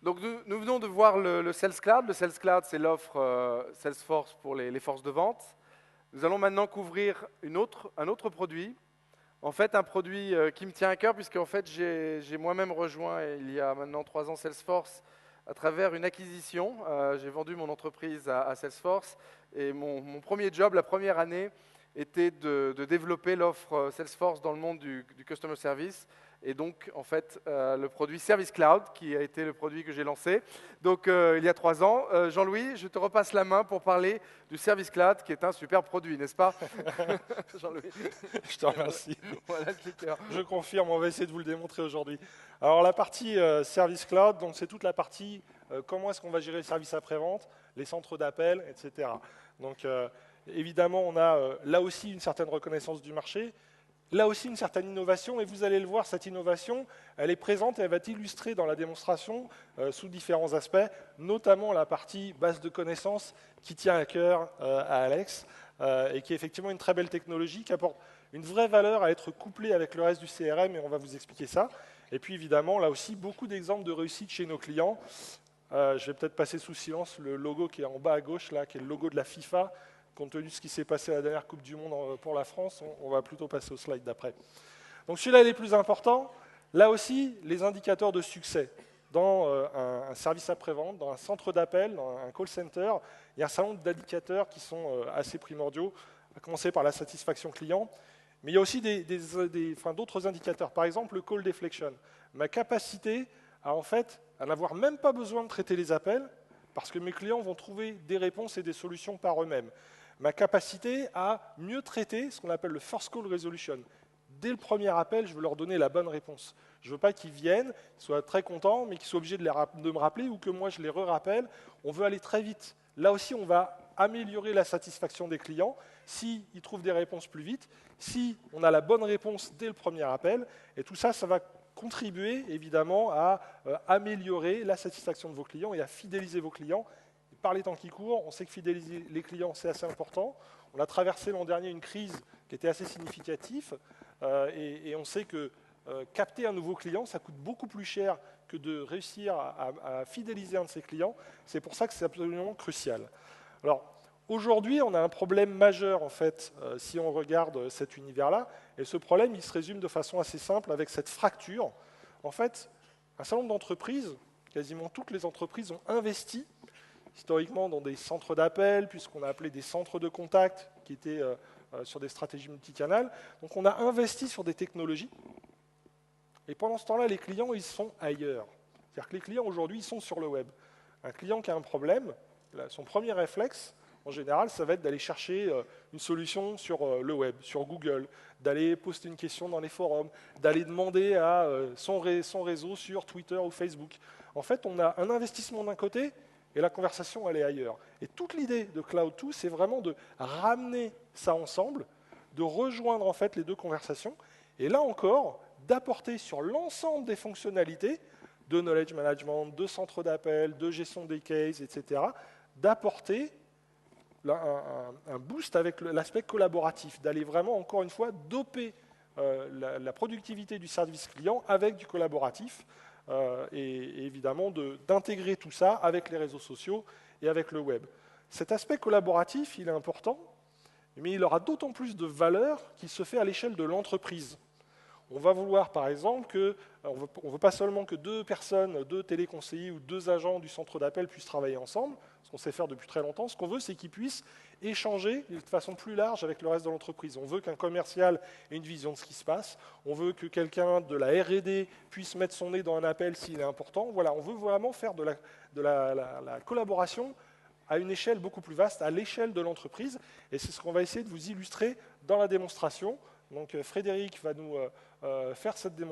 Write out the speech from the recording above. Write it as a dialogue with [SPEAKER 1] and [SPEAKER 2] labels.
[SPEAKER 1] Donc nous venons de voir le Sales Cloud. Le Sales Cloud, c'est l'offre Salesforce pour les forces de vente. Nous allons maintenant couvrir un autre produit. En fait, un produit qui me tient à cœur, puisque en fait, j'ai moi-même rejoint il y a maintenant 3 ans Salesforce à travers une acquisition. J'ai vendu mon entreprise à Salesforce et mon premier job, la première année, était de développer l'offre Salesforce dans le monde du customer service. Et donc, en fait, le produit Service Cloud, qui a été le produit que j'ai lancé. Donc, il y a 3 ans. Jean-Louis, je te repasse la main pour parler du Service Cloud, qui est un super produit, n'est-ce pas? Jean-Louis.
[SPEAKER 2] Je te remercie.
[SPEAKER 1] Voilà le clicker.
[SPEAKER 2] Je confirme, on va essayer de vous le démontrer aujourd'hui. Alors la partie Service Cloud, donc c'est toute la partie comment est-ce qu'on va gérer le service après-vente, les centres d'appel, etc. Donc évidemment, on a là aussi une certaine reconnaissance du marché, là aussi une certaine innovation, et vous allez le voir, cette innovation, elle est présente et elle va être illustrée dans la démonstration sous différents aspects, notamment la partie base de connaissances qui tient à cœur à Alex, et qui est effectivement une très belle technologie qui apporte une vraie valeur à être couplée avec le reste du CRM, et on va vous expliquer ça. Et puis évidemment, là aussi, beaucoup d'exemples de réussite chez nos clients. Je vais peut-être passer sous silence le logo qui est en bas à gauche, là, qui est le logo de la FIFA. Compte tenu de ce qui s'est passé à la dernière Coupe du Monde pour la France, on va plutôt passer au slide d'après. Donc celui-là, il est plus important. Là aussi, les indicateurs de succès. Dans un service après-vente, dans un centre d'appel, dans un call center, il y a un certain nombre d'indicateurs qui sont assez primordiaux, à commencer par la satisfaction client. Mais il y a aussi d'autres indicateurs. Par exemple, le call deflection. Ma capacité à n'avoir même pas besoin de traiter les appels, parce que mes clients vont trouver des réponses et des solutions par eux-mêmes. Ma capacité à mieux traiter ce qu'on appelle le first call resolution. Dès le premier appel, je veux leur donner la bonne réponse. Je ne veux pas qu'ils viennent, soient très contents, mais qu'ils soient obligés de me rappeler ou que moi je les re-rappelle. On veut aller très vite. Là aussi, on va améliorer la satisfaction des clients s'ils trouvent des réponses plus vite, si on a la bonne réponse dès le premier appel. Et tout ça, ça va contribuer évidemment à améliorer la satisfaction de vos clients et à fidéliser vos clients. Par les temps qui courent, on sait que fidéliser les clients, c'est assez important. On a traversé l'an dernier une crise qui était assez significative et on sait que capter un nouveau client, ça coûte beaucoup plus cher que de réussir à fidéliser un de ses clients. C'est pour ça que c'est absolument crucial. Alors, aujourd'hui, on a un problème majeur, en fait, si on regarde cet univers-là. Et ce problème, il se résume de façon assez simple avec cette fracture. En fait, un certain nombre d'entreprises, quasiment toutes les entreprises, ont investi historiquement dans des centres d'appel, puisqu'on a appelé des centres de contact, qui étaient sur des stratégies multicanales. Donc on a investi sur des technologies. Et pendant ce temps-là, les clients, ils sont ailleurs. C'est-à-dire que les clients, aujourd'hui, ils sont sur le web. Un client qui a un problème, son premier réflexe, en général, ça va être d'aller chercher une solution sur le web, sur Google, d'aller poster une question dans les forums, d'aller demander à son réseau sur Twitter ou Facebook. En fait, on a un investissement d'un côté et la conversation, elle est ailleurs. Et toute l'idée de Cloud2, c'est vraiment de ramener ça ensemble, de rejoindre en fait les deux conversations, et là encore, d'apporter sur l'ensemble des fonctionnalités de knowledge management, de centre d'appel, de gestion des cases, etc., d'apporter un boost avec l'aspect collaboratif, d'aller vraiment, encore une fois, doper la productivité du service client avec du collaboratif et évidemment d'intégrer tout ça avec les réseaux sociaux et avec le web. Cet aspect collaboratif, il est important, mais il aura d'autant plus de valeur qu'il se fait à l'échelle de l'entreprise. On va vouloir, par exemple, on ne veut pas seulement que 2 personnes, 2 téléconseillers ou 2 agents du centre d'appel puissent travailler ensemble, ce qu'on sait faire depuis très longtemps. Ce qu'on veut, c'est qu'ils puissent échanger de façon plus large avec le reste de l'entreprise. On veut qu'un commercial ait une vision de ce qui se passe. On veut que quelqu'un de la R&D puisse mettre son nez dans un appel s'il est important. Voilà, on veut vraiment faire de la collaboration à une échelle beaucoup plus vaste, à l'échelle de l'entreprise. Et c'est ce qu'on va essayer de vous illustrer dans la démonstration. Donc Frédéric va nous faire cette démonstration.